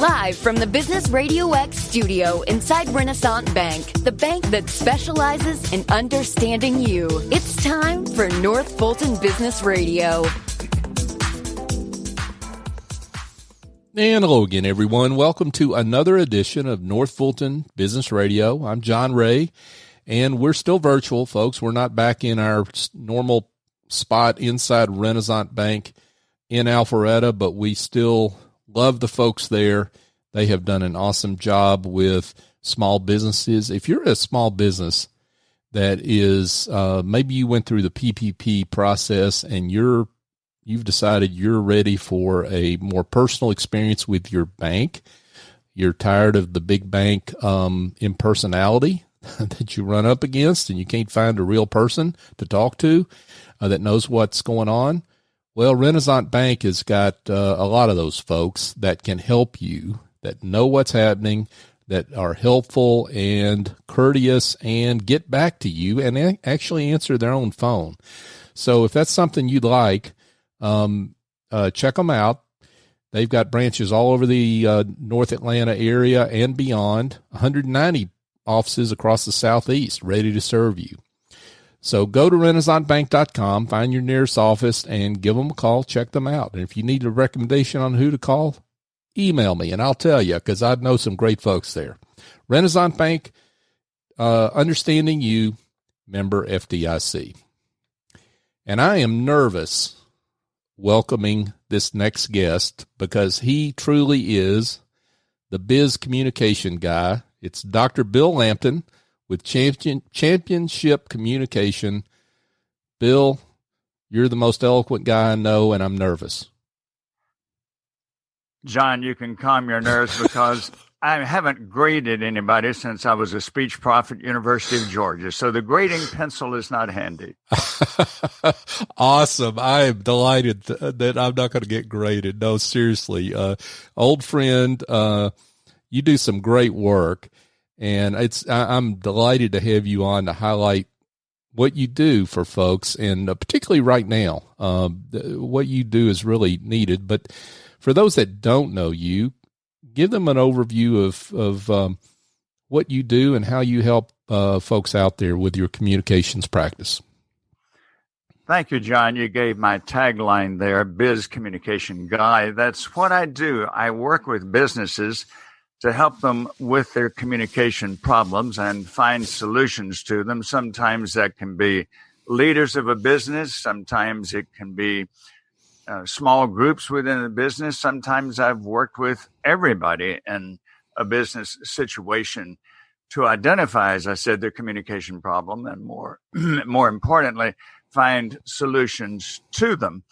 Live from the Business Radio X studio inside Renaissance Bank, the bank that specializes in understanding you. It's time for North Fulton Business Radio. And hello again, everyone. Welcome to another edition of North Fulton Business Radio. I'm John Ray, and we're still virtual, folks. We're not back in our normal spot inside Renaissance Bank in Alpharetta, but we still love the folks there. They have done an awesome job with small businesses. If you're a small business that is, maybe you went through the PPP process and you've decided you're ready for a more personal experience with your bank. You're tired of the big bank impersonality that you run up against, and you can't find a real person to talk to that knows what's going on. Well, Renaissance Bank has got a lot of those folks that can help you, that know what's happening, that are helpful and courteous and get back to you and actually answer their own phone. So if that's something you'd like, check them out. They've got branches all over the North Atlanta area and beyond, 190 offices across the Southeast ready to serve you. So go to renaissancebank.com, find your nearest office, and give them a call. Check them out. And if you need a recommendation on who to call, email me, and I'll tell you, because I know some great folks there. Renaissance Bank, understanding you, member FDIC. And I am nervous welcoming this next guest because he truly is the Biz Communication Guy. It's Dr. Bill Lampton with Championship Communication. Bill, you're the most eloquent guy I know, and I'm nervous. John, you can calm your nerves because I haven't graded anybody since I was a speech prof at University of Georgia, so the grading pencil is not handy. Awesome. I am delighted that I'm not going to get graded. No, seriously. Old friend, you do some great work. And I'm delighted to have you on to highlight what you do for folks, and particularly right now, what you do is really needed. But for those that don't know you, give them an overview of what you do and how you help folks out there with your communications practice. Thank you, John. You gave my tagline there, Biz Communication Guy. That's what I do. I work with businesses to help them with their communication problems and find solutions to them. Sometimes that can be leaders of a business. Sometimes it can be small groups within a business. Sometimes I've worked with everybody in a business situation to identify, as I said, their communication problem and more importantly, find solutions to them.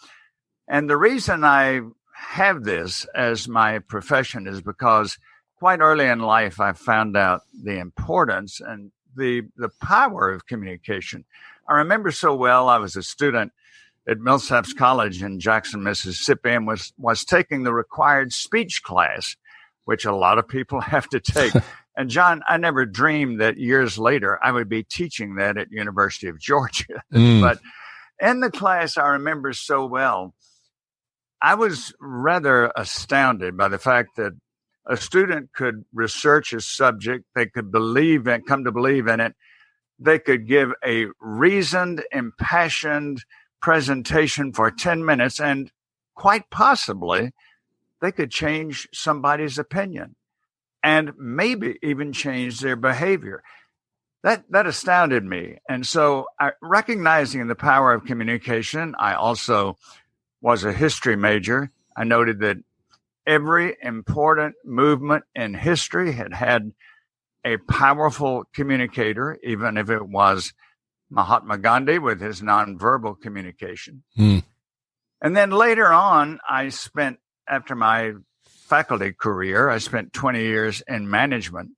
And the reason I have this as my profession is because quite early in life, I found out the importance and the power of communication. I remember so well, I was a student at Millsaps College in Jackson, Mississippi, and was taking the required speech class, which a lot of people have to take. And John, I never dreamed that years later I would be teaching that at University of Georgia. But in the class, I remember so well, I was rather astounded by the fact that a student could research a subject, they could come to believe in it, they could give a reasoned, impassioned presentation for 10 minutes, and quite possibly they could change somebody's opinion and maybe even change their behavior. That astounded me. And so recognizing the power of communication, I also was a history major. I noted that every important movement in history had a powerful communicator, even if it was Mahatma Gandhi with his nonverbal communication. And then later on, after my faculty career, I spent 20 years in management.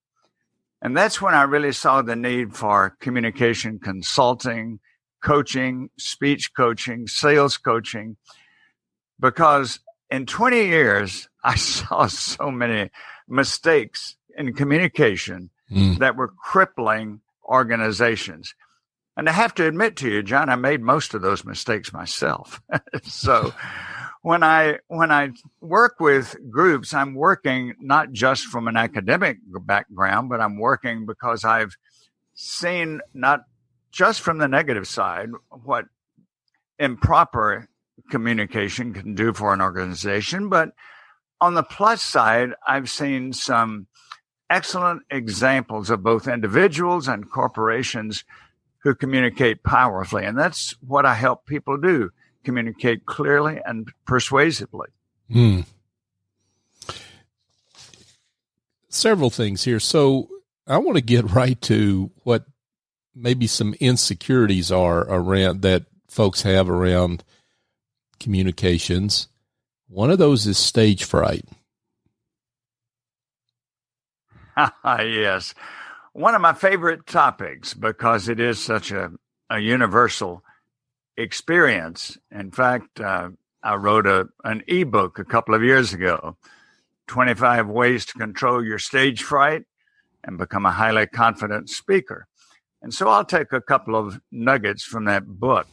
And that's when I really saw the need for communication consulting, coaching, speech coaching, sales coaching, because in 20 years, I saw so many mistakes in communication that were crippling organizations. And I have to admit to you, John, I made most of those mistakes myself. So when I work with groups, I'm working not just from an academic background, but I'm working because I've seen not just from the negative side what improper communication can do for an organization, but on the plus side, I've seen some excellent examples of both individuals and corporations who communicate powerfully. And that's what I help people do, communicate clearly and persuasively. Several things here. So I want to get right to what maybe some insecurities are around that folks have around communications. One of those is stage fright. Yes. One of my favorite topics because it is such a universal experience. In fact, I wrote an ebook a couple of years ago, 25 Ways to Control Your Stage Fright and Become a Highly Confident Speaker. And so I'll take a couple of nuggets from that book.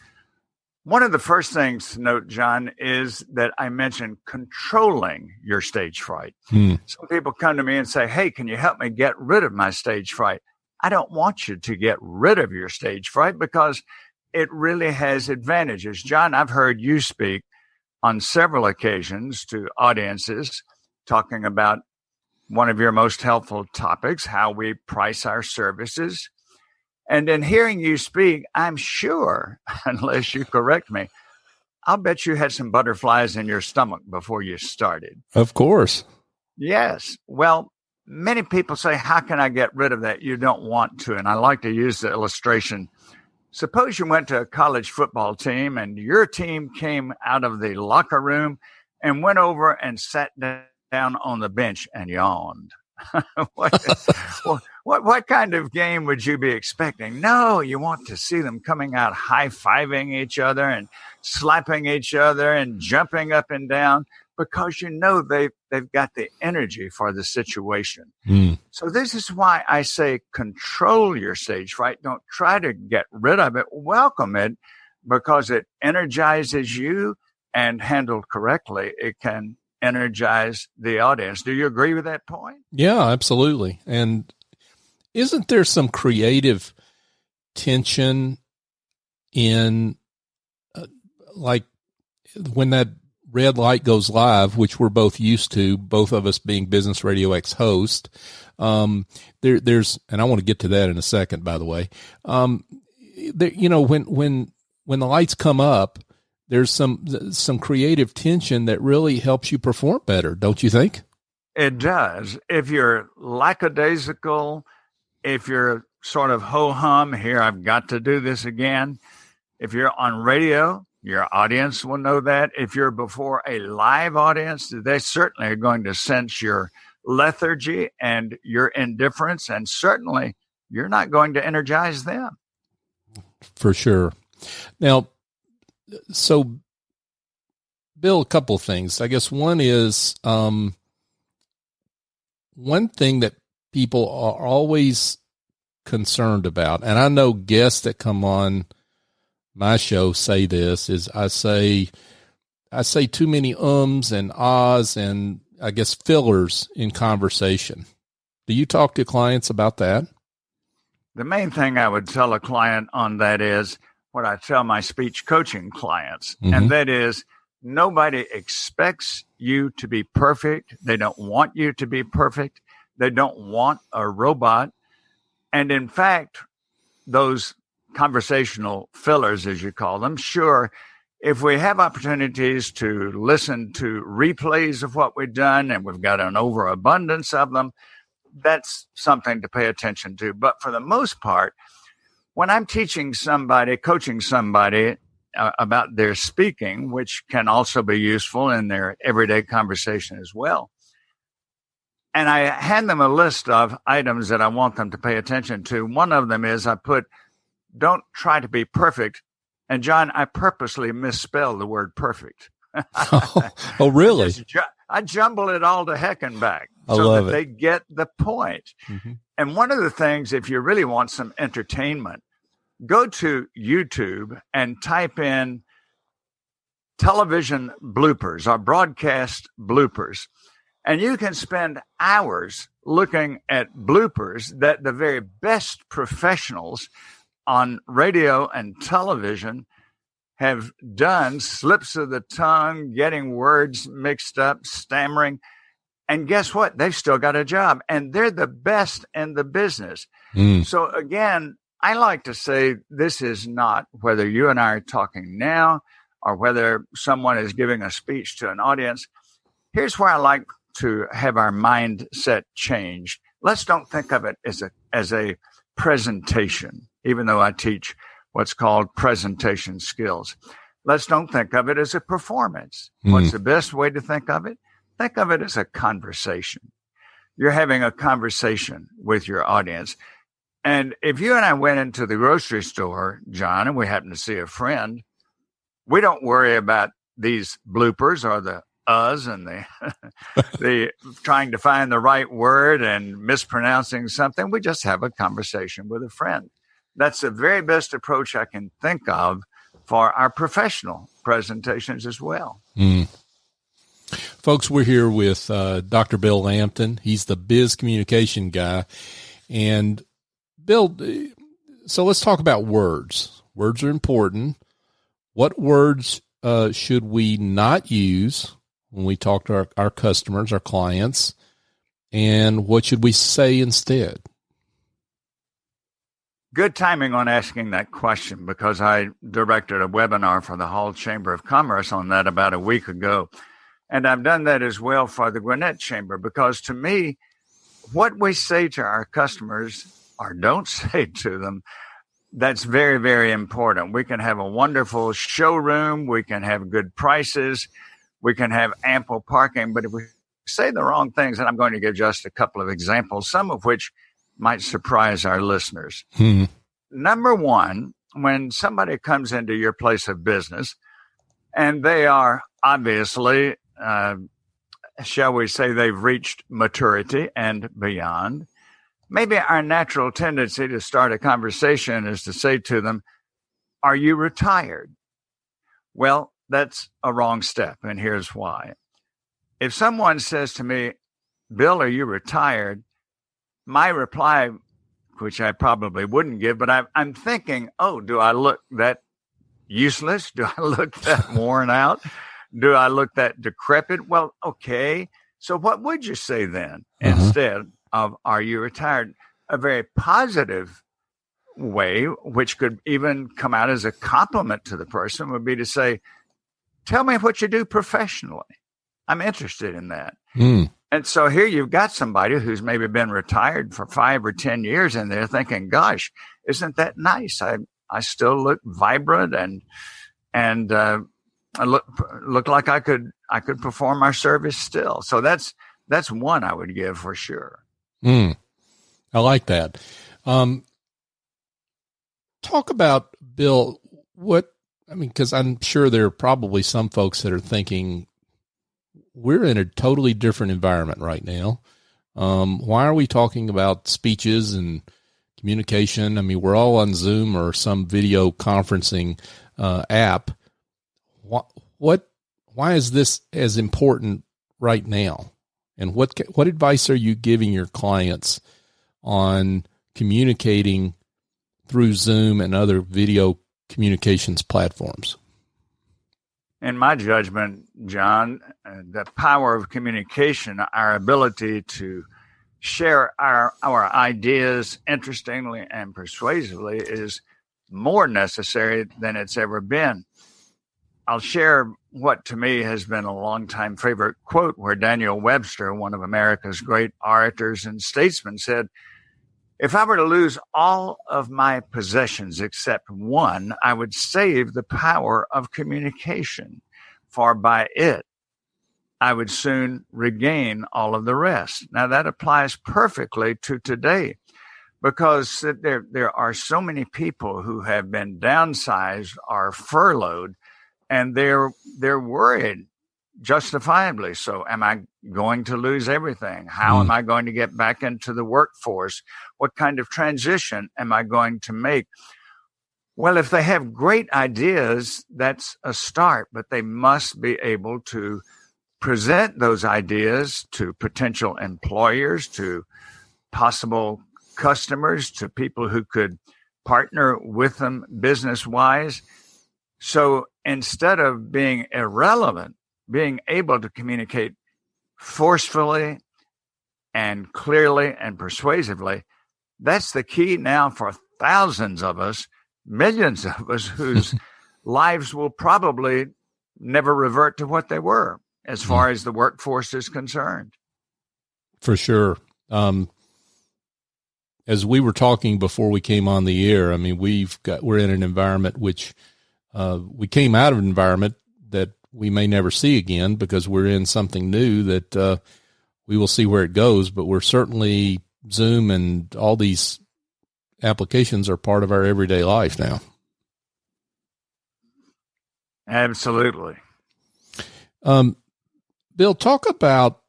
One of the first things to note, John, is that I mentioned controlling your stage fright. Some people come to me and say, hey, can you help me get rid of my stage fright? I don't want you to get rid of your stage fright because it really has advantages. John, I've heard you speak on several occasions to audiences talking about one of your most helpful topics, how we price our services. And in hearing you speak, I'm sure, unless you correct me, I'll bet you had some butterflies in your stomach before you started. Of course. Yes. Well, many people say, how can I get rid of that? You don't want to. And I like to use the illustration. Suppose you went to a college football team and your team came out of the locker room and went over and sat down on the bench and yawned. What kind of game would you be expecting? No, you want to see them coming out high-fiving each other and slapping each other and jumping up and down because you know they've got the energy for the situation. So this is why I say control your stage fright. Don't try to get rid of it. Welcome it because it energizes you, and handled correctly, it can energize the audience. Do you agree with that point? Yeah, absolutely. And isn't there some creative tension in like when that red light goes live, which we're both used to, both of us being Business Radio X host, there's, and I want to get to that in a second, by the way. You know, when the lights come up, there's some creative tension that really helps you perform better, don't you think? It does. If you're lackadaisical, if you're sort of ho-hum, here, I've got to do this again. If you're on radio, your audience will know that. If you're before a live audience, they certainly are going to sense your lethargy and your indifference, and certainly you're not going to energize them. For sure. Now, so, Bill, a couple of things. I guess one is one thing that people are always concerned about, and I know guests that come on my show say this, is I say too many ums and ahs and I guess fillers in conversation. Do you talk to clients about that? The main thing I would tell a client on that is what I tell my speech coaching clients, and that is nobody expects you to be perfect. They don't want you to be perfect. They don't want a robot. And in fact, those conversational fillers, as you call them, sure, if we have opportunities to listen to replays of what we've done and we've got an overabundance of them, that's something to pay attention to. But for the most part, when I'm teaching somebody, coaching somebody about their speaking, which can also be useful in their everyday conversation as well, and I hand them a list of items that I want them to pay attention to. One of them is I put, don't try to be perfect. And John, I purposely misspell the word perfect. Oh, really? I jumble it all to heck and back so that they get the point. And one of the things, if you really want some entertainment, go to YouTube and type in television bloopers or broadcast bloopers. And you can spend hours looking at bloopers that the very best professionals on radio and television have done, slips of the tongue, getting words mixed up, stammering. And guess what? They've still got a job, and they're the best in the business. So again, I like to say this is not whether you and I are talking now or whether someone is giving a speech to an audience. Here's where I like to have our mindset changed. Let's don't think of it as a presentation, even though I teach what's called presentation skills. Let's don't think of it as a performance. What's the best way to think of it? Think of it as a conversation. You're having a conversation with your audience. And if you and I went into the grocery store, John, and we happen to see a friend, we don't worry about these bloopers or the us and the trying to find the right word and mispronouncing something. We just have a conversation with a friend. That's the very best approach I can think of for our professional presentations as well. Folks, we're here with Dr. Bill Lampton. He's the Biz Communication Guy. And Bill, so let's talk about words. Words are important. What words should we not use when we talk to our customers, our clients, and what should we say instead? Good timing on asking that question, because I directed a webinar for the Hall Chamber of Commerce on that about a week ago. And I've done that as well for the Gwinnett Chamber, because to me, what we say to our customers or don't say to them, that's very, very important. We can have a wonderful showroom. We can have good prices. We can have ample parking. But if we say the wrong things, and I'm going to give just a couple of examples, some of which might surprise our listeners. Number one, when somebody comes into your place of business and they are obviously, shall we say, they've reached maturity and beyond, maybe our natural tendency to start a conversation is to say to them, "Are you retired?" Well, that's a wrong step, and here's why. If someone says to me, "Bill, are you retired?" my reply, which I probably wouldn't give, but I'm thinking, oh, do I look that useless? Do I look that worn out? Do I look that decrepit? Well, okay. So what would you say then instead of "Are you retired"? A very positive way, which could even come out as a compliment to the person, would be to say, "Tell me what you do professionally. I'm interested in that." And so here you've got somebody who's maybe been retired for 5 or 10 years, and they're thinking, "Gosh, isn't that nice? I still look vibrant and I look like I could perform our service still." So that's one I would give for sure. I like that. Talk about, Bill, because I'm sure there are probably some folks that are thinking, we're in a totally different environment right now. Why are we talking about speeches and communication? I mean, we're all on Zoom or some video conferencing app. Why is this as important right now? And what advice are you giving your clients on communicating through Zoom and other video communications platforms? In my judgment, John, the power of communication, our ability to share our ideas interestingly and persuasively, is more necessary than it's ever been. I'll share what to me has been a longtime favorite quote, where Daniel Webster, one of America's great orators and statesmen, said, "If I were to lose all of my possessions except one, I would save the power of communication, for by it I would soon regain all of the rest." Now that applies perfectly to today, because there are so many people who have been downsized or furloughed, and they're worried, justifiably so. Am I going to lose everything? How am I going to get back into the workforce? What kind of transition am I going to make? Well, if they have great ideas, that's a start, but they must be able to present those ideas to potential employers, to possible customers, to people who could partner with them business-wise. So instead of being irrelevant, being able to communicate forcefully and clearly and persuasively, that's the key now for thousands of us, millions of us whose lives will probably never revert to what they were as far as the workforce is concerned. For sure. As we were talking before we came on the air, I mean, we're in an environment which we came out of an environment that we may never see again because we're in something new that we will see where it goes, but we're certainly Zoom and all these applications are part of our everyday life now. Absolutely. Bill, talk about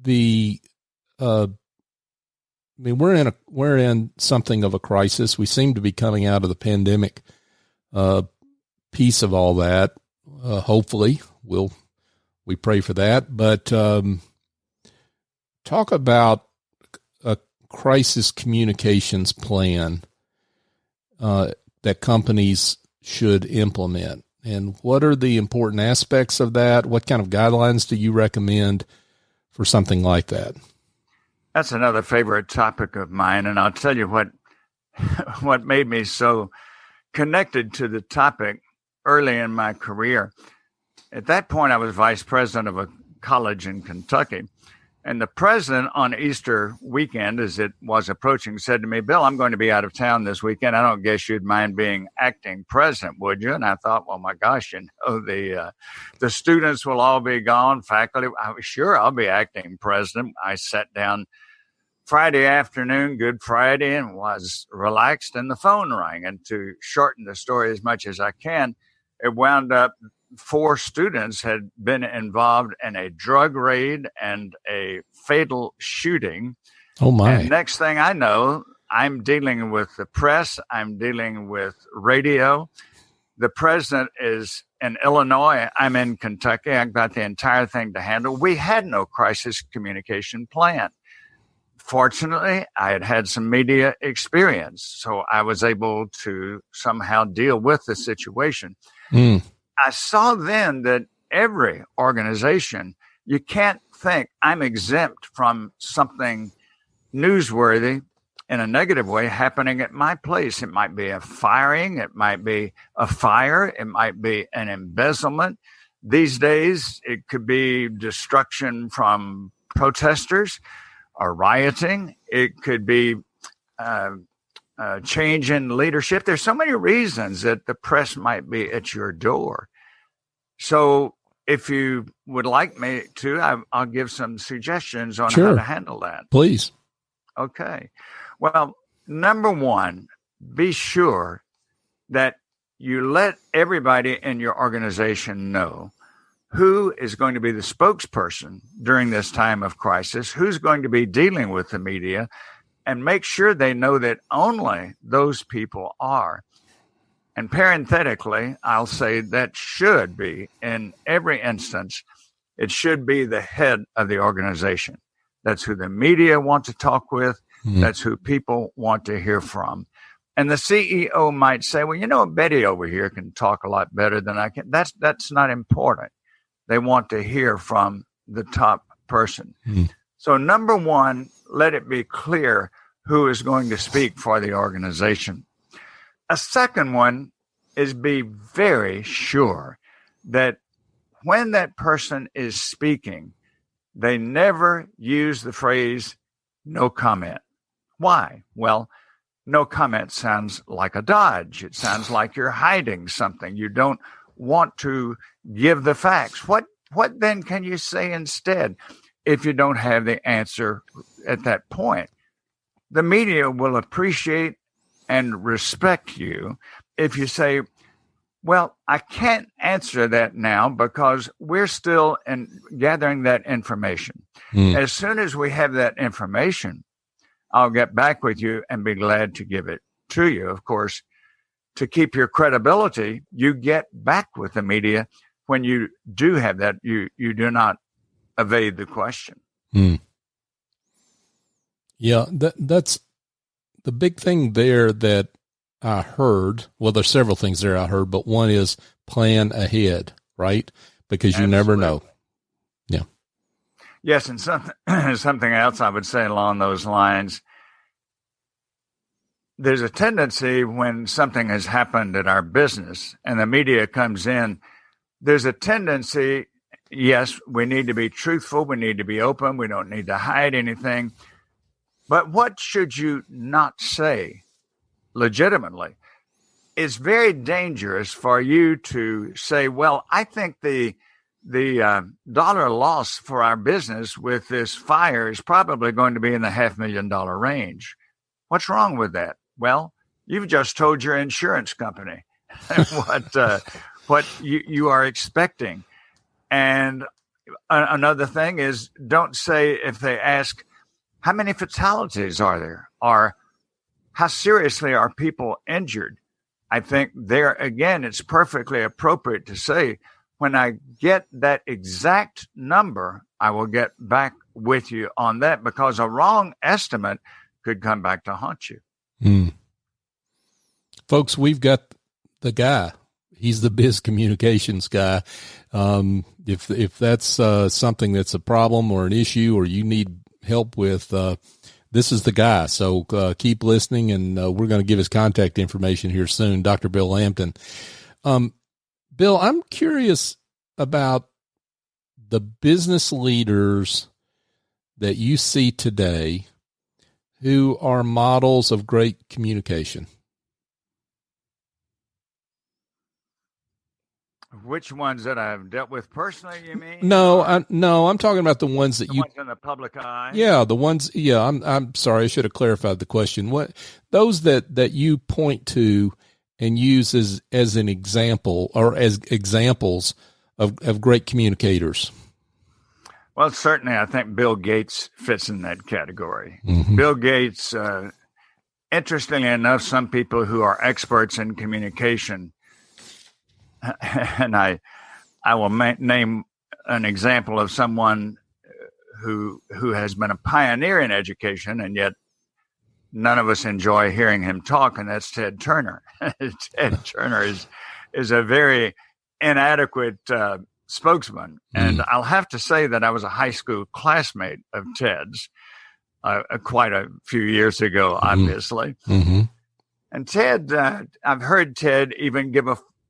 the, I mean, we're in something of a crisis. We seem to be coming out of the pandemic piece of all that. Hopefully we pray for that, but talk about a crisis communications plan that companies should implement. And what are the important aspects of that? What kind of guidelines do you recommend for something like that? That's another favorite topic of mine. And I'll tell you what made me so connected to the topic early in my career. At that point, I was vice president of a college in Kentucky. And the president on Easter weekend, as it was approaching, said to me, "Bill, I'm going to be out of town this weekend. I don't guess you'd mind being acting president, would you?" And I thought, well, my gosh, the students will all be gone, faculty. Sure, I'll be acting president. I sat down Friday afternoon, Good Friday, and was relaxed, and the phone rang. And to shorten the story as much as I can, it wound up 4 students had been involved in a drug raid and a fatal shooting. Oh, my. And next thing I know, I'm dealing with the press. I'm dealing with radio. The president is in Illinois. I'm in Kentucky. I've got the entire thing to handle. We had no crisis communication plan. Fortunately, I had some media experience, so I was able to somehow deal with the situation. I saw then that every organization, you can't think I'm exempt from something newsworthy in a negative way happening at my place. It might be a firing. It might be a fire. It might be an embezzlement. These days, it could be destruction from protesters or rioting. It could be change in leadership. There's so many reasons that the press might be at your door. So if you would like me to, I'll give some suggestions on how to handle that. Please. Okay. Well, number one, be sure that you let everybody in your organization know who is going to be the spokesperson during this time of crisis, who's going to be dealing with the media, and make sure they know that only those people are. And parenthetically, I'll say that should be, in every instance, it should be the head of the organization. That's who the media want to talk with. That's who people want to hear from. And the CEO might say, well, Betty over here can talk a lot better than I can. That's not important. They want to hear from the top person. So number one, let it be clear who is going to speak for the organization. A second one is be very sure that when that person is speaking, they never use the phrase, no comment. Why? Well, no comment sounds like a dodge. It sounds like you're hiding something. You don't want to give the facts. What then can you say instead if you don't have the answer at that point? The media will appreciate and respect you if you say, well, I can't answer that now because we're still gathering that information. As soon as we have that information, I'll get back with you and be glad to give it to you. Of course, to keep your credibility, you get back with the media when you do have that. You do not evade the question. Yeah, that's the big thing there that I heard. Well, there's several things there I heard, but one is plan ahead, right? Because you never know. Yeah. Yes, and something else I would say along those lines. There's a tendency when something has happened at our business and the media comes in, there's a tendency, yes, we need to be truthful. We need to be open. We don't need to hide anything. But what should you not say legitimately? It's very dangerous for you to say, well, I think the dollar loss for our business with this fire is probably going to be in the $500,000 range. What's wrong with that? Well, you've just told your insurance company what you are expecting. And another thing is, don't say, if they ask, how many fatalities are there? Or how seriously are people injured? I think there, again, it's perfectly appropriate to say, when I get that exact number, I will get back with you on that, because a wrong estimate could come back to haunt you. Folks, we've got the guy. He's the Biz Communications Guy. If that's something that's a problem or an issue or you need help with, this is the guy. So keep listening, and we're going to give his contact information here soon. Dr. Bill Lampton. Bill, I'm curious about the business leaders that you see today who are models of great communication. Which ones that I've dealt with personally, you mean? No, I'm talking about the ones that ones in the public eye. Yeah, the ones. Yeah, I'm sorry, I should have clarified the question. What those that you point to and use as an example or as examples of great communicators? Well, certainly, I think Bill Gates fits in that category. Mm-hmm. Bill Gates, interestingly enough, some people who are experts in communication, and I will name an example of someone who has been a pioneer in education, and yet none of us enjoy hearing him talk, and that's Ted Turner. Ted Turner is a very inadequate spokesman. And I'll have to say that I was a high school classmate of Ted's quite a few years ago, obviously. Mm-hmm. And Ted, I've heard Ted even give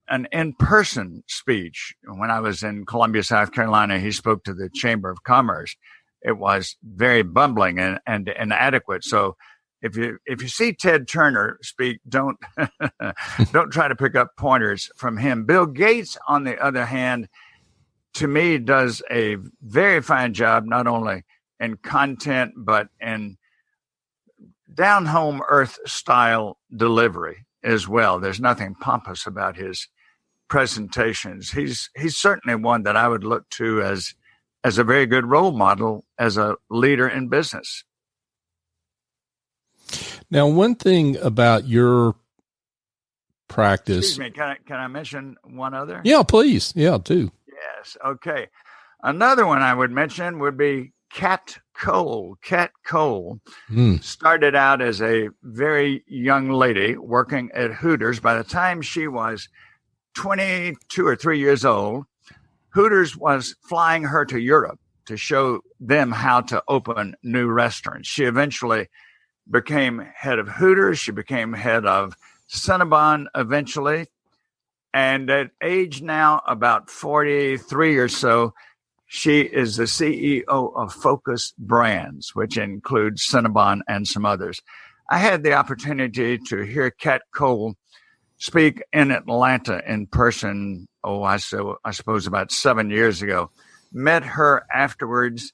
an in-person speech. When I was in Columbia, South Carolina, he spoke to the Chamber of Commerce. It was very bumbling and inadequate. So if you see Ted Turner speak, don't try to pick up pointers from him. Bill Gates, on the other hand, to me, does a very fine job, not only in content, but in down-home earth style delivery as well. There's nothing pompous about his presentations. He's certainly one that I would look to as a very good role model as a leader in business. Now, one thing about your practice. Excuse me, can I mention one other? Yeah, please. Yeah, do. Yes. Okay. Another one I would mention would be Kat Cole. Kat Cole started out as a very young lady working at Hooters. By the time she was 22 or 3 years old, Hooters was flying her to Europe to show them how to open new restaurants. She eventually became head of Hooters. She became head of Cinnabon eventually. And at age now about 43 or so, she is the CEO of Focus Brands, which includes Cinnabon and some others. I had the opportunity to hear Kat Cole speak in Atlanta in person, I suppose about 7 years ago. Met her afterwards.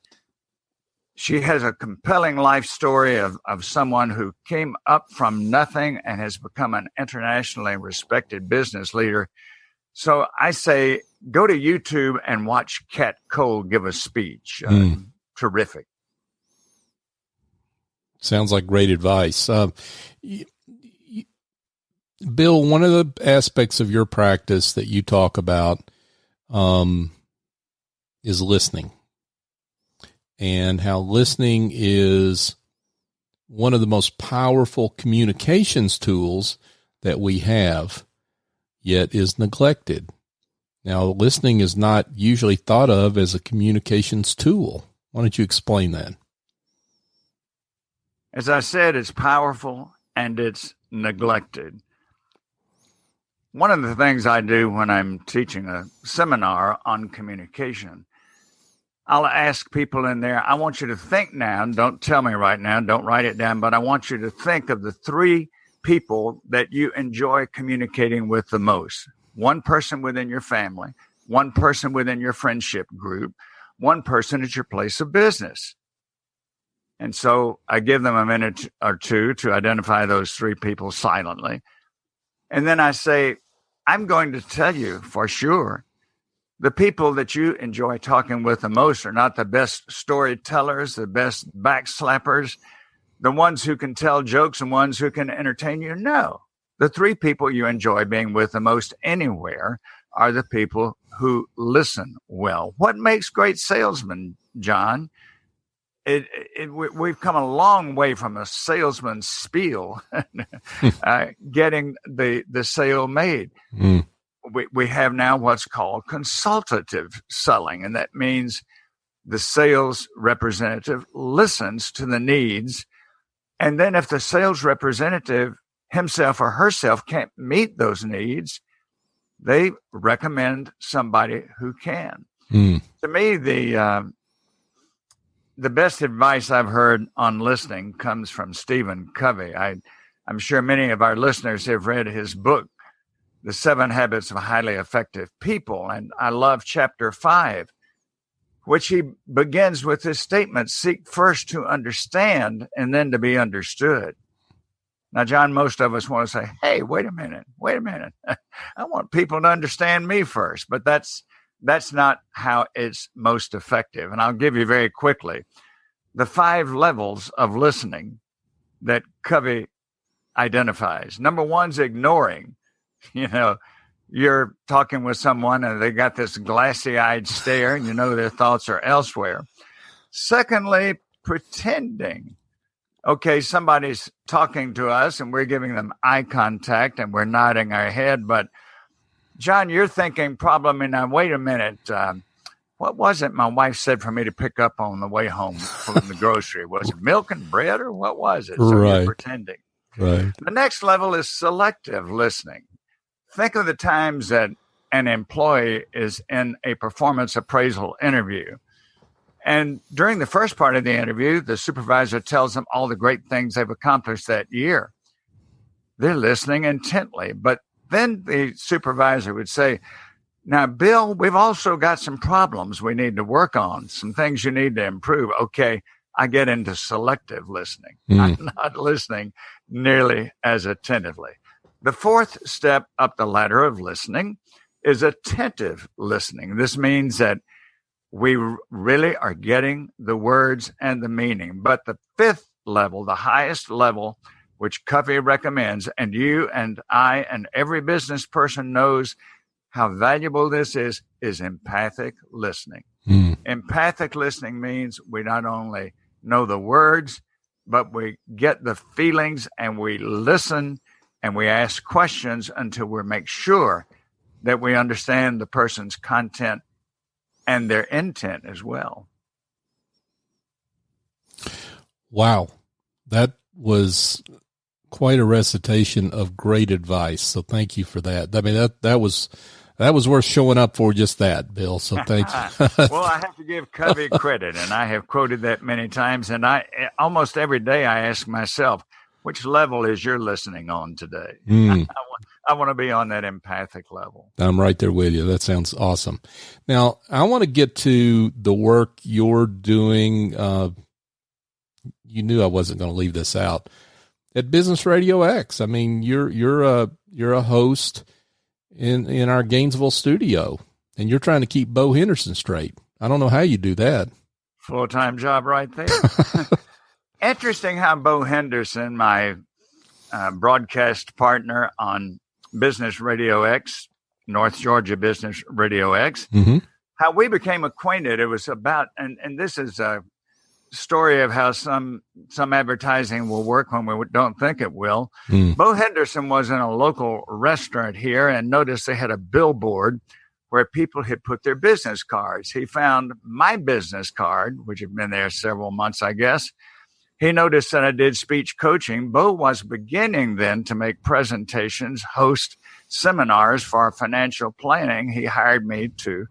She has a compelling life story of someone who came up from nothing and has become an internationally respected business leader. So I say, go to YouTube and watch Kat Cole give a speech. Terrific. Sounds like great advice. Bill, one of the aspects of your practice that you talk about is listening, and how listening is one of the most powerful communications tools that we have, yet is neglected. Now, listening is not usually thought of as a communications tool. Why don't you explain that? As I said, it's powerful and it's neglected. One of the things I do when I'm teaching a seminar on communication, I'll ask people in there, I want you to think now, don't tell me right now, don't write it down, but I want you to think of the 3 people that you enjoy communicating with the most. One person within your family, one person within your friendship group, one person at your place of business. And so I give them a minute or two to identify those 3 people silently. And then I say, I'm going to tell you for sure, the people that you enjoy talking with the most are not the best storytellers, the best backslappers, the ones who can tell jokes and ones who can entertain you. No, the 3 people you enjoy being with the most anywhere are the people who listen well. What makes great salesmen, John? We've come a long way from a salesman's spiel, getting the sale made. Mm. We have now what's called consultative selling, and that means the sales representative listens to the needs, and then if the sales representative himself or herself can't meet those needs, they recommend somebody who can. Mm. To me, the best advice I've heard on listening comes from Stephen Covey. I'm sure many of our listeners have read his book, The 7 Habits of Highly Effective People. And I love chapter 5, which he begins with this statement, seek first to understand and then to be understood. Now, John, most of us want to say, hey, wait a minute. I want people to understand me first, but that's not how it's most effective. And I'll give you very quickly the 5 levels of listening that Covey identifies. Number 1's ignoring. You know, you're talking with someone and they got this glassy-eyed stare and you know their thoughts are elsewhere. Secondly, pretending. Okay, somebody's talking to us and we're giving them eye contact and we're nodding our head, but John, you're thinking probably now, wait a minute, what was it my wife said for me to pick up on the way home from the grocery? Was it milk and bread or what was it? So you're pretending. Right. The next level is selective listening. Think of the times that an employee is in a performance appraisal interview. And during the first part of the interview, the supervisor tells them all the great things they've accomplished that year. They're listening intently, but then the supervisor would say, now, Bill, we've also got some problems we need to work on, some things you need to improve. Okay, I get into selective listening. I'm not listening nearly as attentively. The 4th step up the ladder of listening is attentive listening. This means that we really are getting the words and the meaning. But the 5th level, the highest level, which Covey recommends, and you and I and every business person knows how valuable this is empathic listening. Empathic listening means we not only know the words, but we get the feelings and we listen and we ask questions until we make sure that we understand the person's content and their intent as well. Wow. That was quite a recitation of great advice. So thank you for that. I mean, that was worth showing up for, just that, Bill. So thank you. Well, I have to give Covey credit, and I have quoted that many times. And I almost every day I ask myself, which level is your listening on today? I want to be on that empathic level. I'm right there with you. That sounds awesome. Now, I want to get to the work you're doing. You knew I wasn't going to leave this out. At Business Radio X. I mean, you're a host in our Gainesville studio, and you're trying to keep Bo Henderson straight. I don't know how you do that. Full-time job right there. Interesting how Bo Henderson, my broadcast partner on Business Radio X, North Georgia Business Radio X. Mm-hmm. How we became acquainted, it was about, and this is a story of how some advertising will work when we don't think it will. Bo Henderson was in a local restaurant here and noticed they had a billboard where people had put their business cards. He found my business card, which had been there several months, I guess. He noticed that I did speech coaching. Bo was beginning then to make presentations, host seminars for financial planning. He hired me to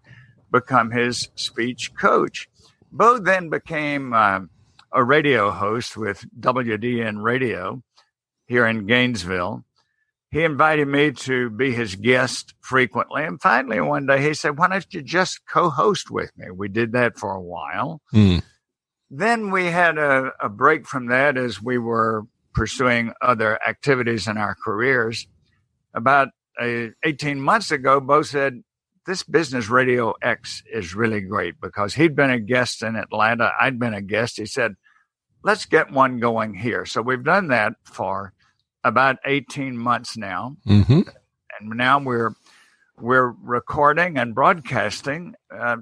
become his speech coach. Bo then became a radio host with WDN Radio here in Gainesville. He invited me to be his guest frequently. And finally, one day he said, why don't you just co-host with me? We did that for a while. Then we had a break from that as we were pursuing other activities in our careers. About 18 months ago, Bo said, this Business Radio X is really great, because he'd been a guest in Atlanta. I'd been a guest. He said, let's get one going here. So we've done that for about 18 months now. And now we're recording and broadcasting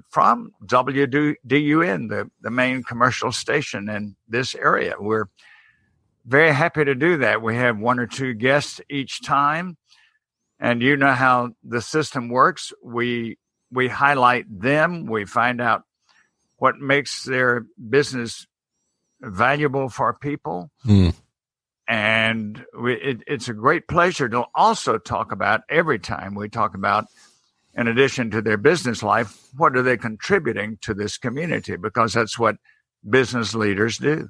from WDUN, the main commercial station in this area. We're very happy to do that. We have one or two guests each time. And you know how the system works. We highlight them. We find out what makes their business valuable for people. And it's a great pleasure to also talk about, every time we talk about, in addition to their business life, what are they contributing to this community? Because that's what business leaders do.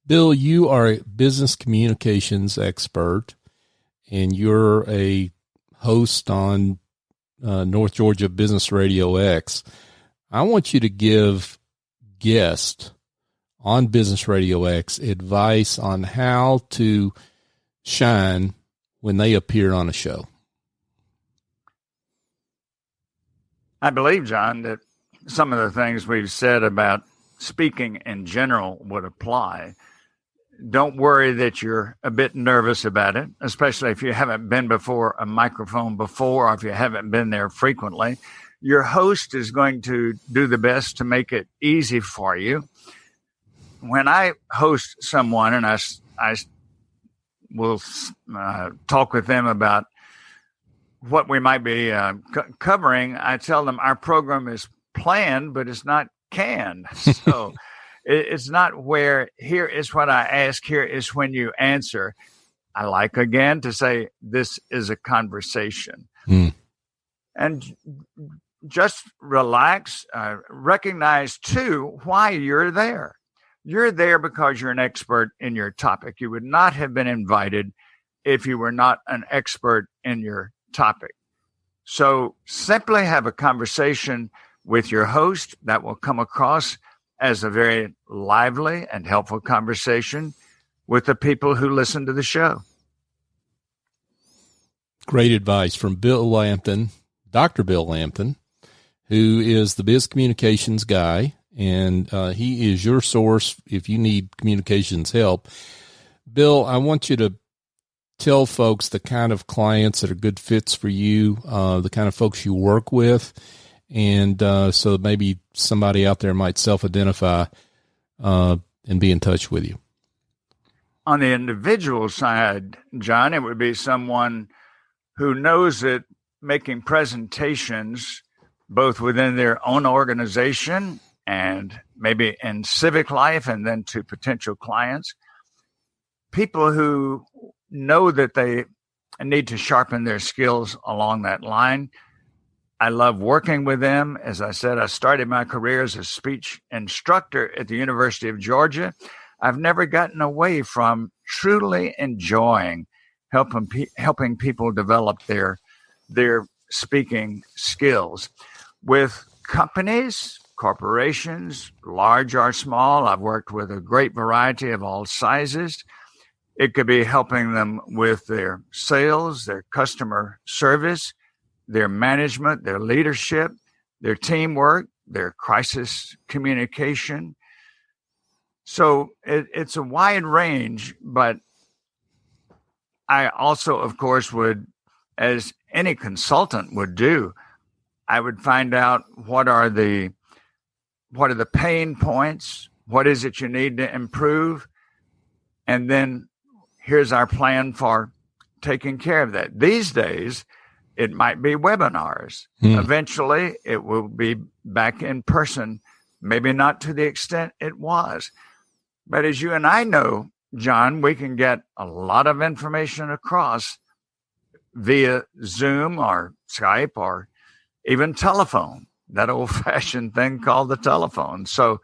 Bill, you are a business communications expert, and you're a host on North Georgia Business Radio X. I want you to give guests on Business Radio X advice on how to shine when they appear on a show. I believe, John, that some of the things we've said about speaking in general would apply. Don't worry that you're a bit nervous about it, especially if you haven't been before a microphone before, or if you haven't been there frequently. Your host is going to do the best to make it easy for you. When I host someone and I will talk with them about what we might be covering, I tell them our program is planned, but it's not canned. So it's not where here is what I ask, here is when you answer. I like, again, to say this is a conversation. And just relax, recognize, too, why you're there. You're there because you're an expert in your topic. You would not have been invited if you were not an expert in your topic. So simply have a conversation with your host that will come across as a very lively and helpful conversation with the people who listen to the show. Great advice from Bill Lampton, Dr. Bill Lampton, who is the Biz Communications Guy, and he is your source if you need communications help. Bill, I want you to tell folks the kind of clients that are good fits for you, the kind of folks you work with, and so maybe somebody out there might self-identify and be in touch with you. On the individual side, John, it would be someone who knows that making presentations both within their own organization and maybe in civic life and then to potential clients, people who know that they need to sharpen their skills along that line. I love working with them. As I said, I started my career as a speech instructor at the University of Georgia. I've never gotten away from truly enjoying helping people develop their speaking skills. With companies, corporations, large or small, I've worked with a great variety of all sizes. It could be helping them with their sales, their customer service, their management, their leadership, their teamwork, their crisis communication. So it's a wide range, but I also, of course, would, as any consultant would do, I would find out what are the pain points, what is it you need to improve, and then here's our plan for taking care of that. These days, it might be webinars. Eventually, it will be back in person, maybe not to the extent it was. But as you and I know, John, we can get a lot of information across via Zoom or Skype or even telephone, that old-fashioned thing called the telephone. So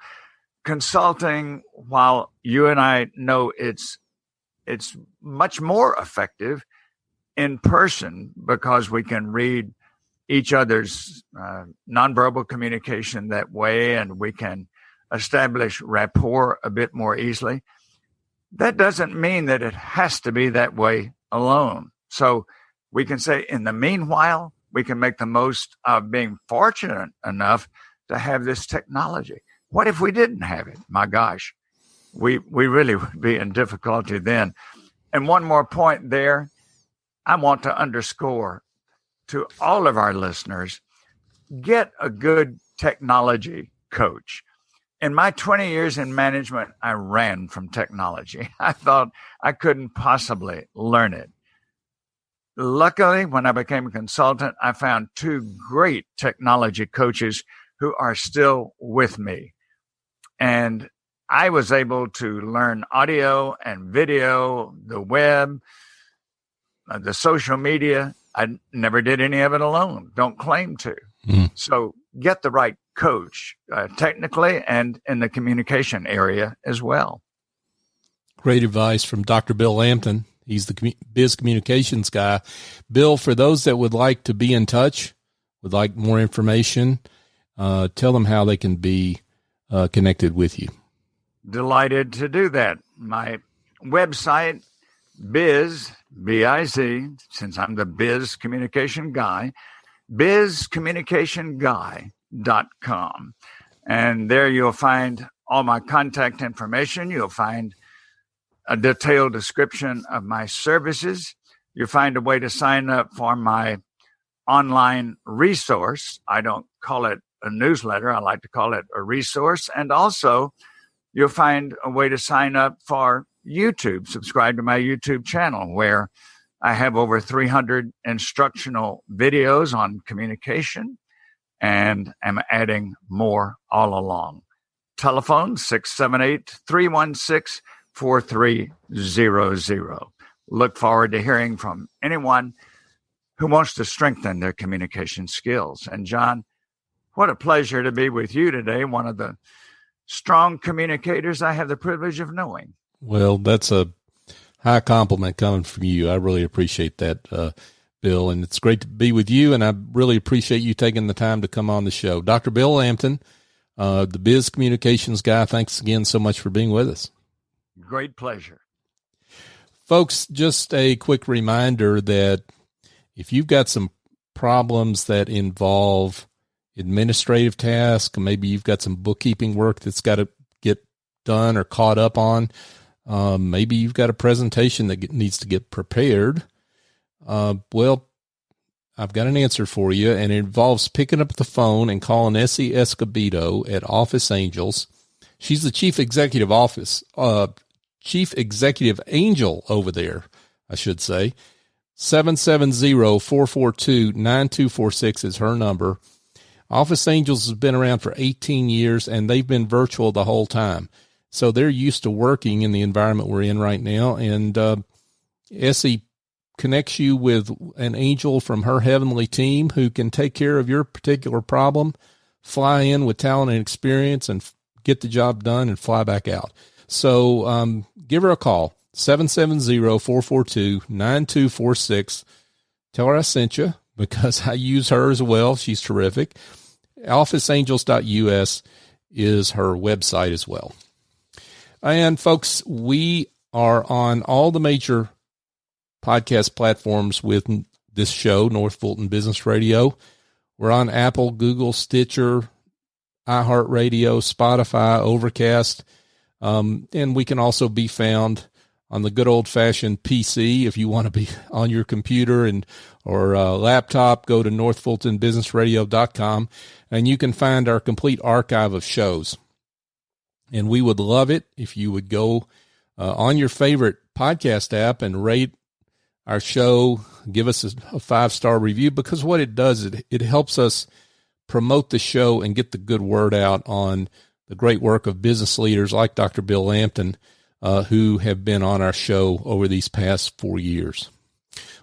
consulting, while you and I know it's much more effective in person because we can read each other's nonverbal communication that way, and we can establish rapport a bit more easily. That doesn't mean that it has to be that way alone. So we can say, in the meanwhile, we can make the most of being fortunate enough to have this technology. What if we didn't have it? My gosh, we really would be in difficulty then. And one more point there, I want to underscore to all of our listeners, get a good technology coach. In my 20 years in management, I ran from technology. I thought I couldn't possibly learn it. Luckily, when I became a consultant, I found two great technology coaches who are still with me. And I was able to learn audio and video, the web, the social media. I never did any of it alone. Don't claim to. So get the right coach, technically and in the communication area as well. Great advice from Dr. Bill Lampton. He's the Biz Communications Guy. Bill, for those that would like to be in touch, would like more information, tell them how they can be connected with you. Delighted to do that. My website, Biz, B-I-Z, since I'm the Biz Communication Guy, bizcommunicationguy.com. And there you'll find all my contact information. You'll find a detailed description of my services. You'll find a way to sign up for my online resource. I don't call it a newsletter. I like to call it a resource. And also, you'll find a way to sign up for YouTube. Subscribe to my YouTube channel, where I have over 300 instructional videos on communication, and am adding more all along. Telephone 678-316-4300. Look forward to hearing from anyone who wants to strengthen their communication skills. And John, what a pleasure to be with you today, one of the strong communicators I have the privilege of knowing. Well, that's a high compliment coming from you. I really appreciate that, Bill, and it's great to be with you, and I really appreciate you taking the time to come on the show. Dr. Bill Lampton, the Biz Communications Guy, thanks again so much for being with us. Great pleasure. Folks, just a quick reminder that if you've got some problems that involve administrative tasks, maybe you've got some bookkeeping work that's got to get done or caught up on, maybe you've got a presentation that needs to get prepared. Well, I've got an answer for you, and it involves picking up the phone and calling Essie Escobedo at Office Angels. She's the chief executive angel over there, I should say. 770-442-9246 is her number. Office Angels has been around for 18 years, and they've been virtual the whole time. So they're used to working in the environment we're in right now. And Essie connects you with an angel from her heavenly team who can take care of your particular problem, fly in with talent and experience, and get the job done and fly back out. So give her a call, 770-442-9246. Tell her I sent you, because I use her as well. She's terrific. officeangels.us is her website as well. And folks, we are on all the major podcast platforms with this show, North Fulton Business Radio. We're on Apple, Google, Stitcher, iHeartRadio, Spotify, Overcast. And we can also be found on the good old-fashioned PC. If you want to be on your computer or laptop, go to northfultonbusinessradio.com, and you can find our complete archive of shows. And we would love it if you would go on your favorite podcast app and rate our show, give us a 5-star review, because what it does, it helps us promote the show and get the good word out on the great work of business leaders like Dr. Bill Lampton, who have been on our show over these past 4 years.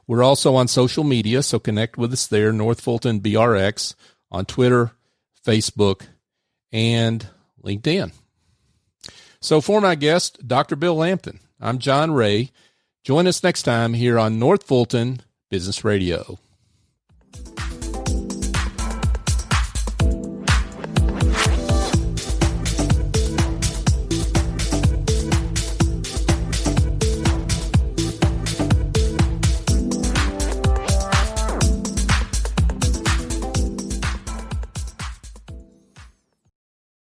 We're also on social media, so connect with us there, North Fulton BRX, on Twitter, Facebook, and LinkedIn. So for my guest, Dr. Bill Lampton, I'm John Ray. Join us next time here on North Fulton Business Radio.